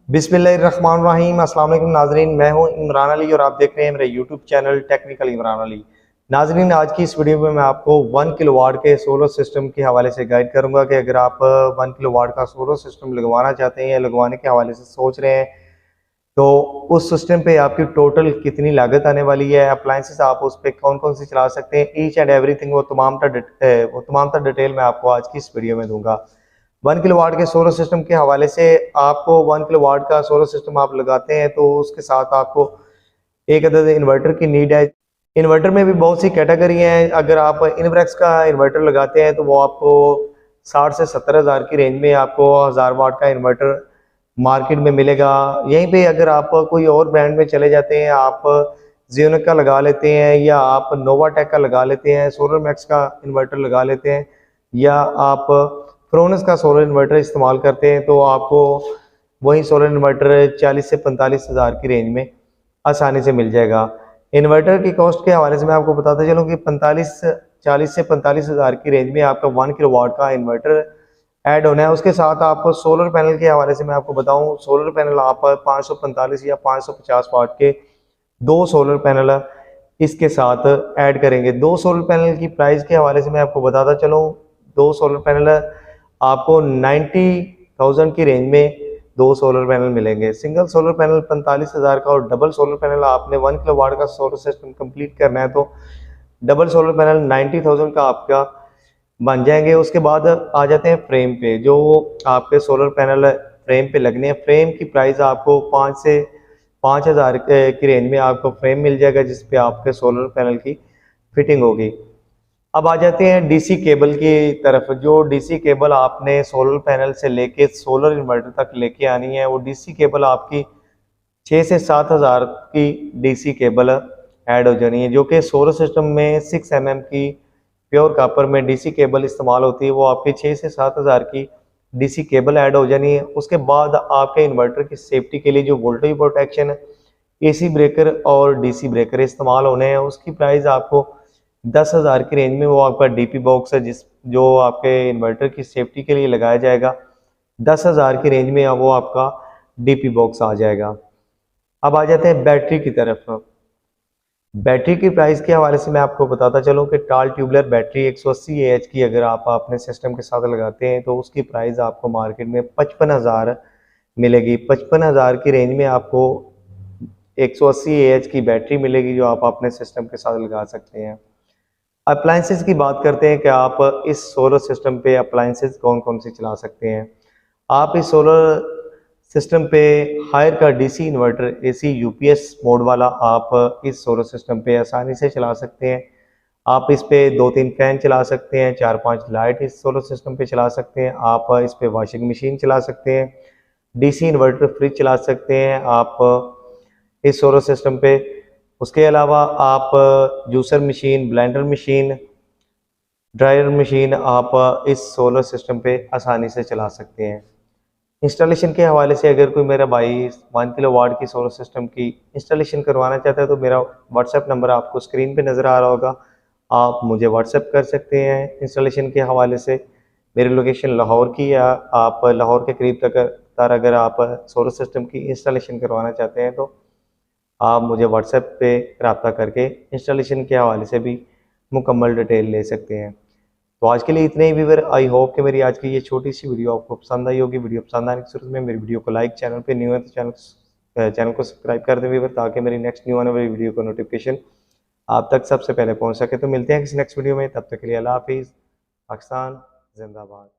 बिस्मिल्लाहिर्रहमानिर्रहीम। अस्सलाम वालेकुम नाजरीन, मैं हूं इमरान अली और आप देख रहे हैं मेरे YouTube channel technical Imran Ali. नाजरीन, आज की इस वीडियो में मैं आपको 1 किलोवाट के सोलर सिस्टम के हवाले से गाइड करूंगा कि अगर आप 1 किलोवाट का सोलर सिस्टम लगवाना चाहते हैं या लगवाने के हवाले से सोच रहे हैं तो उस सिस्टम पे आपकी टोटल कितनी लागत आने वाली है, अप्लायंसेस आप उस पर कौन कौन से चला सकते हैं, ईच एंड एवरीथिंग वो तमाम डिटेल मैं आपको आज की इस वीडियो में दूंगा। 1 किलोवाट के सोलर सिस्टम के हवाले से आपको 1 किलोवाट का सोलर सिस्टम आप लगाते हैं तो उसके साथ आपको एक अदद इन्वर्टर की नीड है। इन्वर्टर में भी बहुत सी कैटेगरी हैं। अगर आप इनवर्क्स का इन्वर्टर लगाते हैं तो वो आपको 60 से 70 हज़ार की रेंज में आपको 1000 वाट का इन्वर्टर मार्केट में मिलेगा। यहीं पे अगर आप कोई और ब्रांड में चले जाते हैं, आप जियोनिक का लगा लेते हैं या आप नोवाटेक का लगा लेते हैं, सोलर मैक्स का इन्वर्टर लगा लेते हैं या आप फ्रोनस का सोलर इन्वर्टर इस्तेमाल करते हैं तो आपको वही सोलर इन्वर्टर 40 से 45 हज़ार की रेंज में आसानी से मिल जाएगा। इन्वर्टर की कॉस्ट के हवाले से मैं आपको बताता चलूँ कि 40 से 45 हज़ार की रेंज में आपका 1 किलोवाट का इन्वर्टर ऐड होना है। उसके साथ आपको सोलर पैनल के हवाले से मैं आपको बताऊं, सोलर पैनल आप 545 या 550 वाट के 2 सोलर पैनल इसके साथ ऐड करेंगे। 2 सोलर पैनल की प्राइस के हवाले से मैं आपको बताता चलूँ, 2 सोलर पैनल आपको 90,000 की रेंज में 2 सोलर पैनल मिलेंगे। सिंगल सोलर पैनल 45 हज़ार का और डबल सोलर पैनल आपने 1 किलोवाट का सोलर सिस्टम कंप्लीट करना है तो डबल सोलर पैनल 90,000 का आपका बन जाएंगे। उसके बाद आ जाते हैं फ्रेम पे। जो आपके सोलर पैनल फ्रेम पे लगने हैं, फ्रेम की प्राइस आपको 5 से 5,000 की रेंज में आपको फ्रेम मिल जाएगा जिस पे आपके सोलर पैनल की फिटिंग होगी। अब आ जाते हैं डीसी केबल की तरफ। जो डीसी केबल आपने सोलर पैनल से लेके सोलर इन्वर्टर तक लेके आनी है, वो डीसी केबल आपकी 6 से 7 हज़ार की डीसी केबल ऐड हो जानी है। जो कि सोलर सिस्टम में 6 mm की प्योर कॉपर में डीसी केबल इस्तेमाल होती है, वो आपकी 6 से 7 हज़ार की डीसी केबल ऐड हो जानी है। उसके बाद आपके इन्वर्टर की सेफ्टी के लिए जो वोल्टेज प्रोटेक्शन, एसी ब्रेकर और डीसी ब्रेकर इस्तेमाल होने हैं, उसकी प्राइस आपको 10 हज़ार की रेंज में वो आपका डीपी बॉक्स है जो आपके इन्वर्टर की सेफ्टी के लिए लगाया जाएगा। 10 हज़ार की रेंज में वो आपका डीपी बॉक्स आ जाएगा। अब आ जाते हैं बैटरी की तरफ। बैटरी की प्राइस के हवाले से मैं आपको बताता चलूँ कि टाल ट्यूबलर बैटरी 180 AH की अगर आप अपने सिस्टम के साथ लगाते हैं तो उसकी प्राइस आपको मार्केट में 55,000 मिलेगी। 55,000 की रेंज में आपको 180 AH की बैटरी मिलेगी जो आप अपने सिस्टम के साथ लगा सकते हैं। अप्लायंसेस की बात करते हैं कि आप इस सोलर सिस्टम पे अप्लायंसेस कौन कौन से चला सकते हैं। आप इस सोलर सिस्टम पे हायर का DC inverter AC UPS mode वाला आप इस सोलर सिस्टम पे आसानी से चला सकते हैं। आप इस पे 2-3 फैन चला सकते हैं, 4-5 लाइट इस सोलर सिस्टम पे चला सकते हैं। आप इस पे वॉशिंग मशीन चला सकते हैं, डीसी इन्वर्टर फ्रिज चला सकते हैं आप इस सोलर सिस्टम पे। उसके अलावा आप juicer machine, blender machine, dryer machine आप इस सोलर सिस्टम पे आसानी से चला सकते हैं। इंस्टॉलेशन के हवाले से अगर कोई मेरा भाई 1 किलोवाट की सोलर सिस्टम की इंस्टॉलेशन करवाना चाहता है तो मेरा व्हाट्सएप नंबर आपको स्क्रीन पे नज़र आ रहा होगा, आप मुझे व्हाट्सएप कर सकते हैं इंस्टॉलेशन के हवाले से। मेरी लोकेशन लाहौर की है, आप लाहौर के करीब तक अगर आप सोलर सिस्टम की इंस्टॉलेशन करवाना चाहते हैं तो आप मुझे व्हाट्सएप पे रब्ता करके इंस्टॉलेशन के हवाले से भी मुकम्मल डिटेल ले सकते हैं। तो आज के लिए इतने ही व्यूअर। आई होप कि मेरी आज की ये छोटी सी वीडियो आपको पसंद आई होगी। वीडियो पसंद आने की सूरत में मेरी वीडियो को लाइक, चैनल पे न्यू है तो चैनल को सब्सक्राइब कर दें व्यूअर, ताकि मेरी नेक्स्ट न्यू आने वाली वीडियो का नोटिफिकेशन आप तक सबसे पहले पहुंच सके। तो मिलते हैं किसी नेक्स्ट वीडियो में, तब तक के लिए अल्लाह हाफिज़। पाकिस्तान जिंदाबाद।